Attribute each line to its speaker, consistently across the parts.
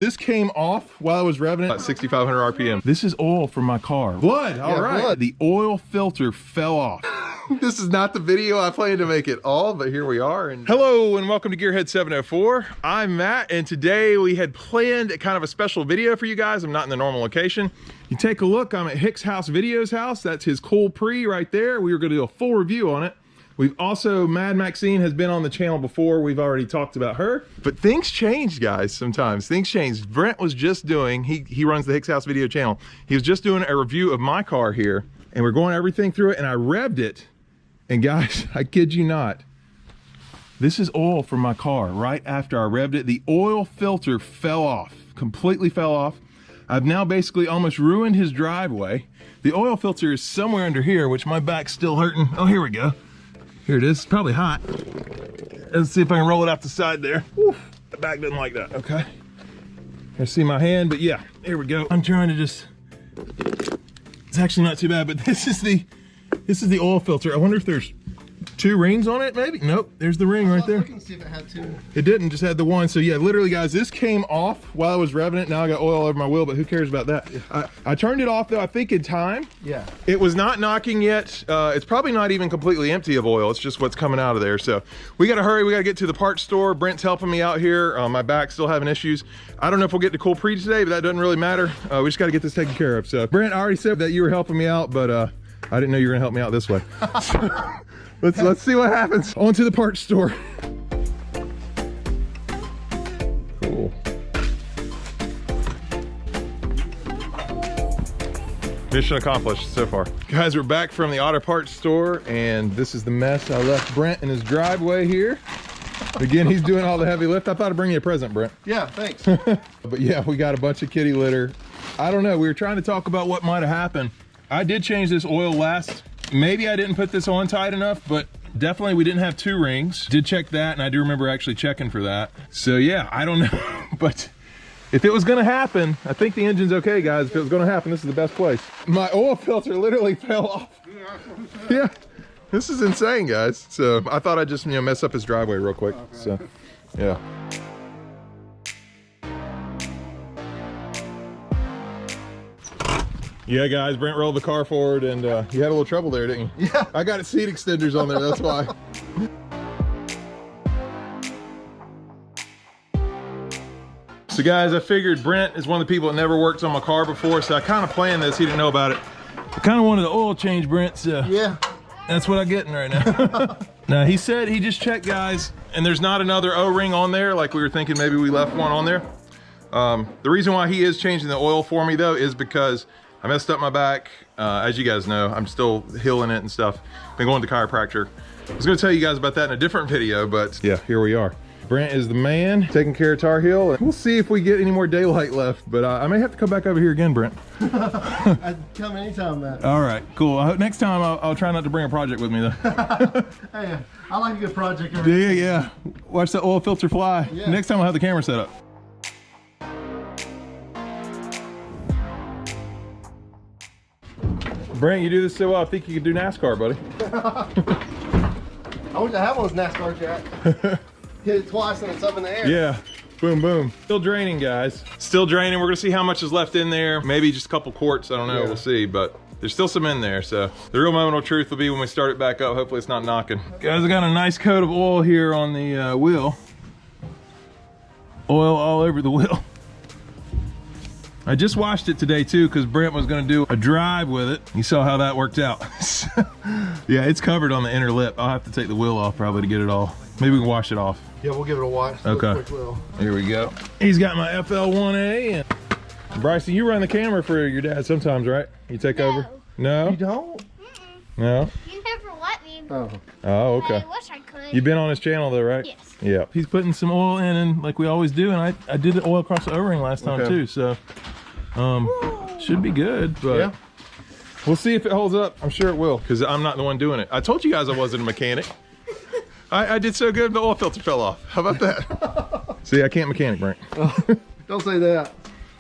Speaker 1: This came off while I was revving it at 6,500 RPM. This is oil from my car. Blood, all right. Blood. The oil filter fell off. This is not the video I planned to make it all, but here we are. And hello and welcome to Gearhead 704. I'm Matt, and today we had planned kind of a special video for you guys. I'm not in the normal location. You take a look, I'm at Hick's house, Video's house. That's his cool pre right there. We were gonna do a full review on it. We've also, Mad Maxine has been on the channel before. We've already talked about her. But things change, guys, sometimes. Things change. Brent was just doing, he runs the Hicks House video channel. He was just doing a review of my car here, and we're going everything through it, and I revved it. And guys, I kid you not, this is oil from my car right after I revved it. The oil filter fell off, completely fell off. I've now basically almost ruined his driveway. The oil filter is somewhere under here, which my back's still hurting. Oh, here we go. Here it is, it's probably hot. Let's see if I can roll it out the side there. Whew, the back doesn't like that, okay. I see my hand, but yeah, here we go. I'm trying to just, it's actually not too bad, but this is the oil filter. I wonder if there's two rings on it, maybe? Nope, there's the ring right there.
Speaker 2: See if it had two.
Speaker 1: It didn't, just had the one. So yeah, literally guys, this came off while I was revving it. Now I got oil all over my wheel, but who cares about that? I turned it off though, I think in time.
Speaker 2: Yeah.
Speaker 1: It was not knocking yet. It's probably not even completely empty of oil. It's just what's coming out of there. So we gotta hurry, we gotta get to the parts store. Brent's helping me out here. My back's still having issues. I don't know if we'll get to cool pre today, but that doesn't really matter. We just gotta get this taken care of. So Brent, I already said that you were helping me out, but I didn't know you were gonna help me out this way. Let's see what happens. On to the parts store. Cool. Mission accomplished so far. Guys, we're back from the auto parts store, and this is the mess I left Brent in his driveway here. Again, he's doing all the heavy lift. I thought I'd bring you a present, Brent.
Speaker 2: Yeah, thanks.
Speaker 1: But yeah, we got a bunch of kitty litter. I don't know, we were trying to talk about what might have happened. I did change this oil last. Maybe I didn't put this on tight enough, but definitely we didn't have two rings. Did check that, and I do remember actually checking for that. So yeah, I don't know, but if it was gonna happen, I think the engine's okay, guys. If it was gonna happen, this is the best place. My oil filter literally fell off. Yeah, this is insane, guys. So I thought I'd just, mess up his driveway real quick. Okay. So, yeah. Yeah, guys, Brent rolled the car forward, and you had a little trouble there, didn't you?
Speaker 2: Yeah.
Speaker 1: I got seat extenders on there, that's why. So guys, I figured Brent is one of the people that never worked on my car before, so I kind of planned this. He didn't know about it. I kind of wanted the oil change, Brent, so yeah, that's what I'm getting right now. Now, he said he just checked, guys, and there's not another O-ring on there like we were thinking maybe we left one on there. The reason why he is changing the oil for me, though, is because I messed up my back. As you guys know, I'm still healing it and stuff. Been going to the chiropractor. I was gonna tell you guys about that in a different video, but yeah, here we are. Brent is the man, taking care of Tar Heel. We'll see if we get any more daylight left, but I may have to come back over here again, Brent.
Speaker 2: I'd come anytime, Matt.
Speaker 1: All right, cool. Next time I'll try not to bring a project with me though.
Speaker 2: Hey, I like a good project.
Speaker 1: Yeah. Watch that oil filter fly.
Speaker 2: Yeah.
Speaker 1: Next time I'll have the camera set up. Brent, you do this so well, I think you could do NASCAR, buddy.
Speaker 2: I wish I had one of those NASCAR jack. Hit it twice and it's up in the air.
Speaker 1: Yeah, boom, boom. Still draining, guys. Still draining. We're gonna see how much is left in there. Maybe just a couple quarts, I don't know, We'll see, but there's still some in there, so the real moment of truth will be when we start it back up. Hopefully it's not knocking. Guys, I got a nice coat of oil here on the wheel. Oil all over the wheel. I just washed it today too, because Brent was gonna do a drive with it. You saw how that worked out. Yeah, it's covered on the inner lip. I'll have to take the wheel off probably to get it all. Maybe we can wash it off.
Speaker 2: Yeah, we'll give it a wash.
Speaker 1: Okay. Here we go. He's got my FL1A. And Bryson, you run the camera for your dad sometimes, right? You take over? No?
Speaker 2: You don't?
Speaker 1: No?
Speaker 3: You never let me.
Speaker 1: Oh, okay.
Speaker 3: I wish I could.
Speaker 1: You've been on his channel though, right?
Speaker 3: Yes.
Speaker 1: Yeah. He's putting some oil in, and like we always do, and I did the oil across the O-ring last time too, so should be good, but yeah. We'll see if it holds up. I'm sure it will, because I'm not the one doing it. I told you guys I wasn't a mechanic. I did so good, the oil filter fell off. How about that? See, I can't mechanic, Brent.
Speaker 2: Don't say that.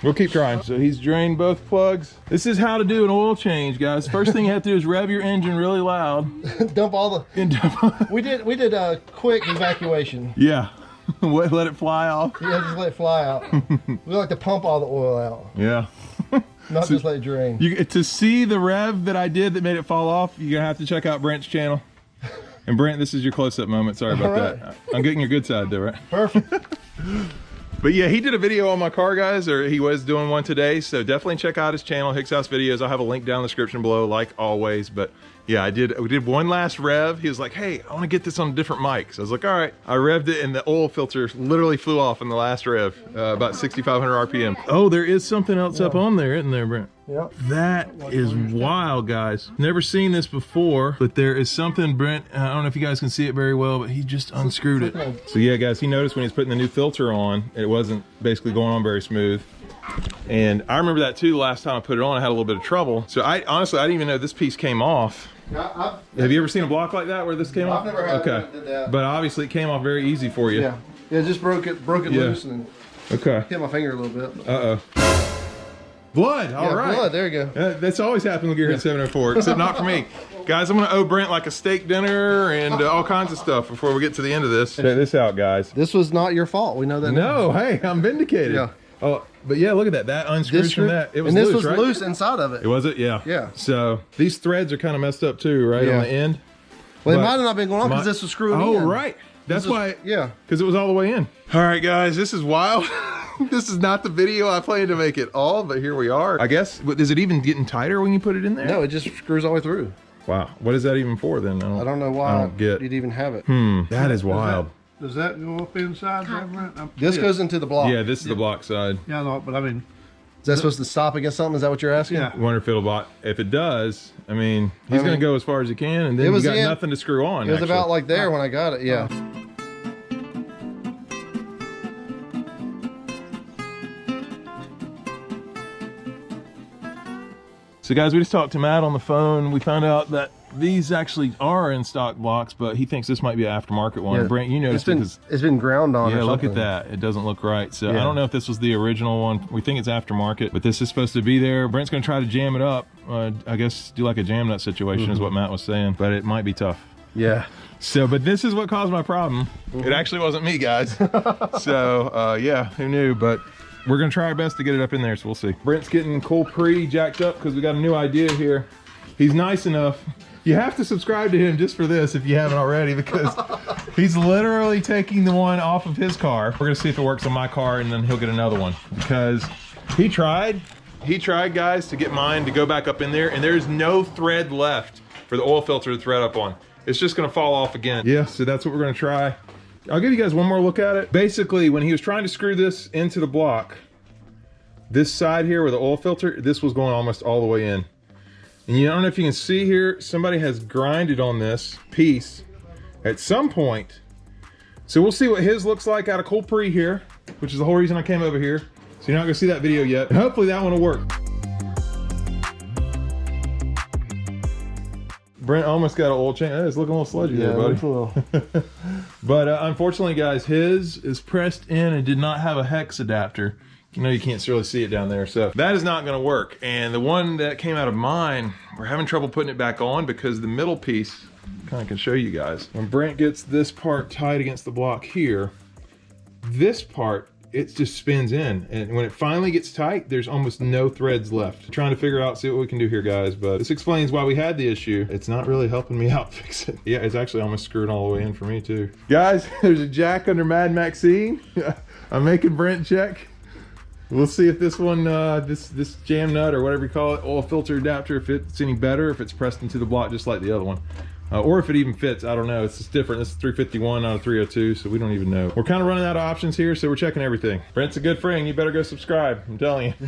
Speaker 1: We'll keep trying. So he's drained both plugs. This is how to do an oil change, guys. First thing you have to do is rev your engine really loud.
Speaker 2: Dump all the... We did a quick evacuation.
Speaker 1: Yeah. What, let it fly off?
Speaker 2: Yeah, just let it fly out. We like to pump all the oil out.
Speaker 1: Yeah.
Speaker 2: Not just let it drain.
Speaker 1: To see the rev that I did that made it fall off, you're gonna have to check out Brent's channel. And Brent, this is your close-up moment. Sorry about that. I'm getting your good side though, right?
Speaker 2: Perfect.
Speaker 1: But yeah, he did a video on my car, guys, or he was doing one today. So definitely check out his channel, Hick House Videos. I'll have a link down in the description below, like always. But yeah, we did one last rev. He was like, hey, I want to get this on a different mic. So I was like, all right. I revved it and the oil filter literally flew off in the last rev, about 6,500 RPM. Oh, there is something else up on there, isn't there, Brent?
Speaker 2: Yep.
Speaker 1: That is wild, guys. Never seen this before, but there is something, Brent, I don't know if you guys can see it very well, but he just unscrewed it. So yeah, guys, he noticed when he was putting the new filter on, it wasn't basically going on very smooth. And I remember that too, the last time I put it on, I had a little bit of trouble. So honestly, I didn't even know this piece came off. Have you ever seen a block like that where this came off?
Speaker 2: I've never had it did that.
Speaker 1: But obviously it came off very easy for you.
Speaker 2: Yeah, just broke it loose and hit my finger a little bit.
Speaker 1: Uh-oh. Blood, all right.
Speaker 2: Blood, there you go.
Speaker 1: That's always happened when you're at 704, except not for me. Guys, I'm gonna owe Brent like a steak dinner and all kinds of stuff before we get to the end of this. Check this out, guys.
Speaker 2: This was not your fault, we know that
Speaker 1: now. Hey, I'm vindicated.
Speaker 2: Yeah.
Speaker 1: Oh, but yeah, look at that. That unscrews from that. It was loose,
Speaker 2: and this was
Speaker 1: right?
Speaker 2: loose inside of it.
Speaker 1: Was it? Yeah.
Speaker 2: Yeah.
Speaker 1: So these threads are kind of messed up too, right, on the end?
Speaker 2: Well, it might have not been going on because this was screwing in.
Speaker 1: Oh, right. That's why.
Speaker 2: Yeah.
Speaker 1: Because it was all the way in. All right, guys, this is wild. This is not the video I planned to make it all, but here we are. I guess, is it even getting tighter when you put it in there?
Speaker 2: No, it just screws all the way through.
Speaker 1: Wow. What is that even for then?
Speaker 2: I don't know why you'd even have it.
Speaker 1: That is wild.
Speaker 3: Does that go up inside there, Brent?
Speaker 2: This goes into the block.
Speaker 1: Yeah, this is the block side.
Speaker 3: Yeah, no, but I mean...
Speaker 2: Is that supposed to stop against something? Is that what you're asking?
Speaker 3: Yeah.
Speaker 1: I wonder if it'll block. If it does, I mean, he's going to go as far as he can, and then you got nothing to screw on.
Speaker 2: It was about like there when I got it, yeah.
Speaker 1: So guys, we just talked to Matt on the phone. We found out that these actually are in stock blocks, but he thinks this might be an aftermarket one.
Speaker 2: Yeah.
Speaker 1: Brent, you noticed
Speaker 2: it's been ground on.
Speaker 1: Yeah,
Speaker 2: or
Speaker 1: look at that. It doesn't look right. So I don't know if this was the original one. We think it's aftermarket, but this is supposed to be there. Brent's going to try to jam it up. I guess do like a jam nut situation is what Matt was saying, but it might be tough.
Speaker 2: Yeah.
Speaker 1: So, but this is what caused my problem. It actually wasn't me, guys. So, yeah, who knew? But we're going to try our best to get it up in there, so we'll see. Brent's getting cool pre-jacked up because we got a new idea here. He's nice enough. You have to subscribe to him just for this if you haven't already, because he's literally taking the one off of his car. We're gonna see if it works on my car, and then he'll get another one, because he tried, guys, to get mine to go back up in there, and there's no thread left for the oil filter to thread up on. It's just gonna fall off again. Yeah, so that's what we're gonna try. I'll give you guys one more look at it. Basically, when he was trying to screw this into the block, this side here where the oil filter, this was going almost all the way in. And I don't know if you can see here, somebody has grinded on this piece at some point. So we'll see what his looks like out of cold pre here, which is the whole reason I came over here. So you're not gonna see that video yet. And hopefully that one will work. Brent almost got an oil change. It's looking a little sludgy there, buddy. But unfortunately, guys, his is pressed in and did not have a hex adapter. You know, you can't really see it down there, so that is not gonna work. And the one that came out of mine, we're having trouble putting it back on because the middle piece, kind of can show you guys. When Brent gets this part tight against the block here, this part, it just spins in. And when it finally gets tight, there's almost no threads left. I'm trying to figure out, see what we can do here, guys, but this explains why we had the issue. It's not really helping me out fix it. Yeah, it's actually almost screwed all the way in for me too. Guys, there's a jack under Mad Maxine. I'm making Brent check. We'll see if this one, this jam nut or whatever you call it, oil filter adapter, if it's any better, if it's pressed into the block just like the other one. Or if it even fits, I don't know. It's just different. This is 351 out of 302, so we don't even know. We're kind of running out of options here, so we're checking everything. Brent's a good friend. You better go subscribe. I'm telling you.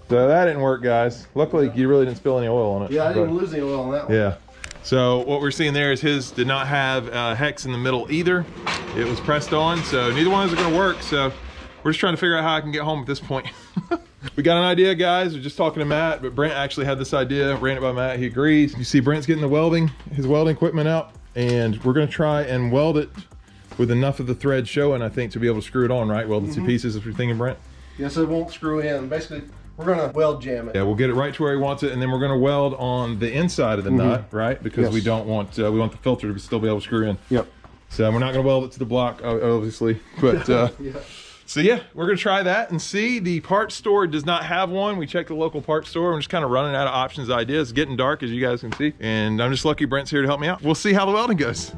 Speaker 1: So that didn't work, guys. Luckily, you really didn't spill any oil on it.
Speaker 2: Yeah, I didn't lose any oil on that one.
Speaker 1: Yeah. So what we're seeing there is his did not have hex in the middle either. It was pressed on, so neither one is going to work. So we're just trying to figure out how I can get home at this point. We got an idea, guys. We're just talking to Matt, but Brent actually had this idea, ran it by Matt. He agrees. You see Brent's getting his welding equipment out, and we're gonna try and weld it with enough of the thread showing, I think, to be able to screw it on, right? Weld the two pieces, if you're thinking, Brent?
Speaker 2: Yes, it won't screw in. Basically, we're gonna weld jam it.
Speaker 1: Yeah, we'll get it right to where he wants it, and then we're gonna weld on the inside of the nut, right? Because we don't want, we want the filter to still be able to screw in.
Speaker 2: Yep.
Speaker 1: So we're not gonna weld it to the block, obviously, but
Speaker 2: Yeah.
Speaker 1: so yeah, we're gonna try that and see. The parts store does not have one. We checked the local parts store. I'm just kind of running out of options, ideas. It's getting dark, as you guys can see, and I'm just lucky Brent's here to help me out. We'll see how the welding goes.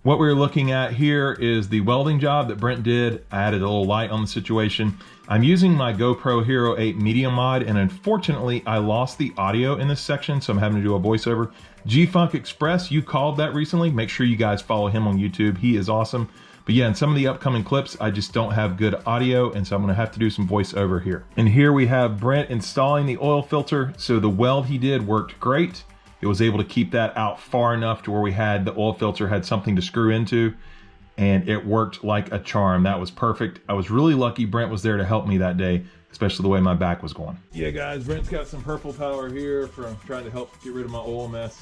Speaker 1: What we're looking at here is the welding job that Brent did. I added a little light on the situation. I'm using my GoPro Hero 8 Medium Mod, and unfortunately I lost the audio in this section, so I'm having to do a voiceover. GfunkXpresS, you called that recently. Make sure you guys follow him on YouTube. He is awesome. But yeah, in some of the upcoming clips, I just don't have good audio, and so I'm gonna have to do some voiceover here. And here we have Brent installing the oil filter. So the weld he did worked great. It was able to keep that out far enough to where we had the oil filter had something to screw into, and it worked like a charm. That was perfect. I was really lucky Brent was there to help me that day, especially the way my back was going. Yeah guys, Brent's got some purple power here from trying to help get rid of my oil mess.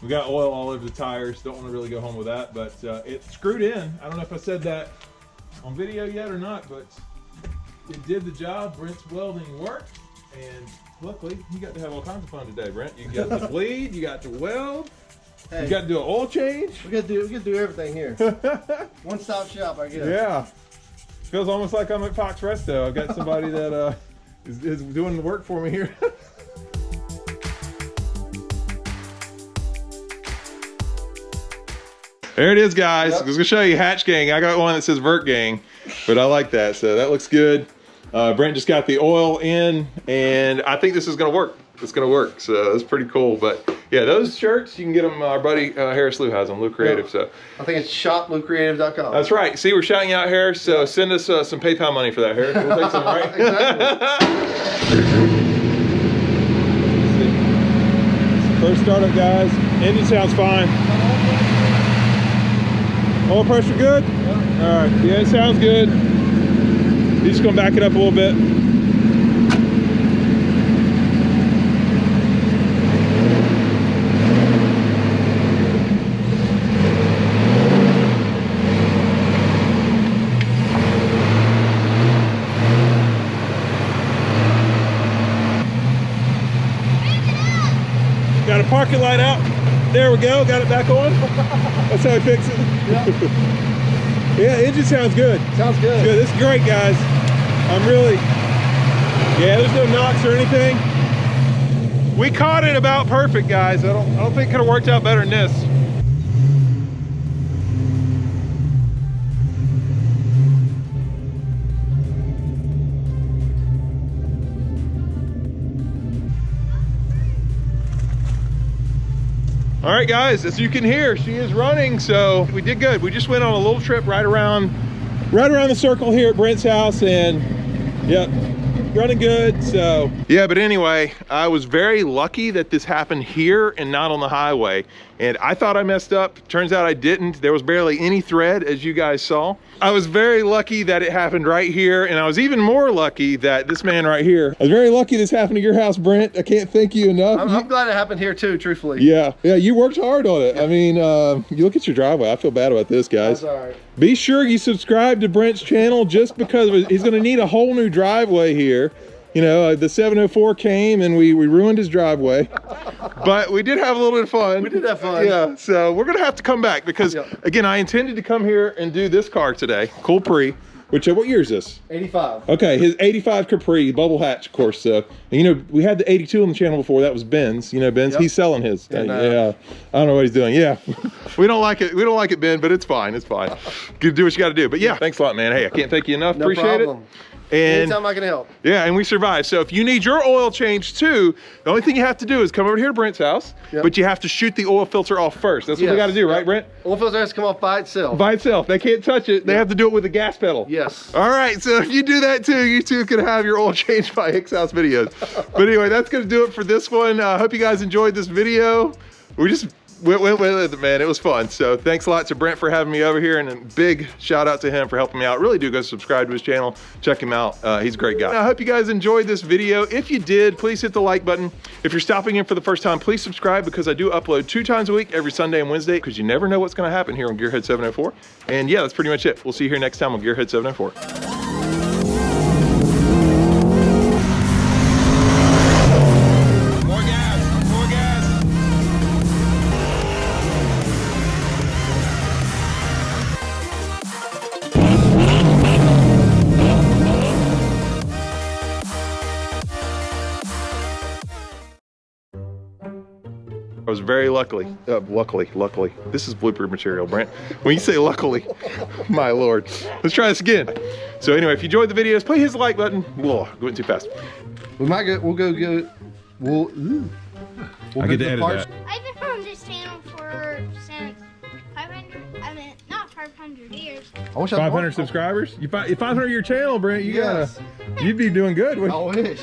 Speaker 1: We got oil all over the tires. Don't want to really go home with that, but it's screwed in. I don't know if I said that on video yet or not, but it did the job. Brent's welding worked, and luckily, you got to have all kinds of fun today, Brent. You got to bleed, you got to weld, hey, you got to do an oil change.
Speaker 2: We got to do everything here. One-stop shop, I guess.
Speaker 1: Yeah. Feels almost like I'm at FoxXpresS though. I've got somebody that is doing the work for me here. There it is, guys. Yep. I was gonna show you Hatch Gang. I got one that says Vert Gang, but I like that, so that looks good. Brent just got the oil in, and I think this is gonna work. It's gonna work, so it's pretty cool. But yeah, those shirts, you can get them, our buddy Harris Lou has them, Lou Creative. So
Speaker 2: I think it's shoploucreative.com.
Speaker 1: That's right. See, we're shouting out Harris, so send us some PayPal money for that, Harris. We'll take some, right?
Speaker 2: Exactly.
Speaker 1: First startup, guys. Engine sounds fine. Oil pressure good?
Speaker 2: Yeah.
Speaker 1: All right, yeah, it sounds good. You're just gonna back it up a little bit. Got a parking light out. There we go, got it back on. That's how I fix it.
Speaker 2: Yeah.
Speaker 1: Yeah, engine sounds good.
Speaker 2: Sounds good.
Speaker 1: Good. This is great, guys. I'm really, yeah, there's no knocks or anything. We caught it about perfect, guys. I don't think it could have worked out better than this. All right, guys, as you can hear, she is running, so we did good. We just went on a little trip right around the circle here at Brent's house, and yep, running good. So yeah, but anyway, I was very lucky that this happened here and not on the highway. And I thought I messed up. Turns out I didn't. There was barely any thread, as you guys saw. I was very lucky that it happened right here, and I was even more lucky that this man right here. I was very lucky this happened to your house, Brent. I can't thank you enough.
Speaker 2: I'm glad it happened here too, truthfully.
Speaker 1: Yeah, you worked hard on it. Yeah. I mean, you look at your driveway. I feel bad about this, guys.
Speaker 2: That's all right.
Speaker 1: Be sure you subscribe to Brent's channel, just because he's going to need a whole new driveway here. You know, the 704 came and we ruined his driveway, but we did have a little bit of fun.
Speaker 2: We did have fun.
Speaker 1: Yeah, so we're gonna have to come back because, again, I intended to come here and do this car today, Cool Pre, which, what year is this?
Speaker 2: 85.
Speaker 1: Okay, his 85 Capri, bubble hatch, of course. So, and, you know, we had the 82 on the channel before. That was Ben's. You know, Ben's, he's selling his. Yeah, I don't know what he's doing. Yeah, we don't like it. We don't like it, Ben, but it's fine. It's fine. You do what you got to do. But yeah, thanks a lot, man. Hey, I can't thank you enough.
Speaker 2: No
Speaker 1: Appreciate
Speaker 2: problem.
Speaker 1: it. And
Speaker 2: anytime I can help.
Speaker 1: Yeah, and we survived. So if you need your oil change too, the only thing you have to do is come over here to Brent's house, but you have to shoot the oil filter off first. That's what we got to do, right, Brent?
Speaker 2: Oil filter has to come off by itself.
Speaker 1: By itself. They can't touch it. They have to do it with the gas pedal.
Speaker 2: Yes.
Speaker 1: All right, so if you do that too, you too can have your oil change by Hick House videos. But anyway, that's going to do it for this one. I hope you guys enjoyed this video. We just went with it, man. It was fun. So thanks a lot to Brent for having me over here, and a big shout out to him for helping me out. Really do go subscribe to his channel. Check him out. He's a great guy. I hope you guys enjoyed this video. If you did, please hit the like button. If you're stopping in for the first time, please subscribe, because I do upload 2 times a week, every Sunday and Wednesday, because you never know what's going to happen here on Gearhead 704. And yeah, that's pretty much it. We'll see you here next time on Gearhead 704. was very lucky. Luckily. This is blooper material, Brent. When you say luckily, my lord. Let's try this again. So anyway, if you enjoyed the videos, please hit the like button. Whoa, going too fast.
Speaker 2: We might get, we'll go get it. We'll
Speaker 1: I get to edit that.
Speaker 4: I've been on this channel for since 500, I mean, not 500 years.
Speaker 2: I wish I
Speaker 1: 500 subscribers? You 500 your channel, Brent. You
Speaker 2: Yes.
Speaker 1: gotta, you'd be doing good.
Speaker 2: I wish.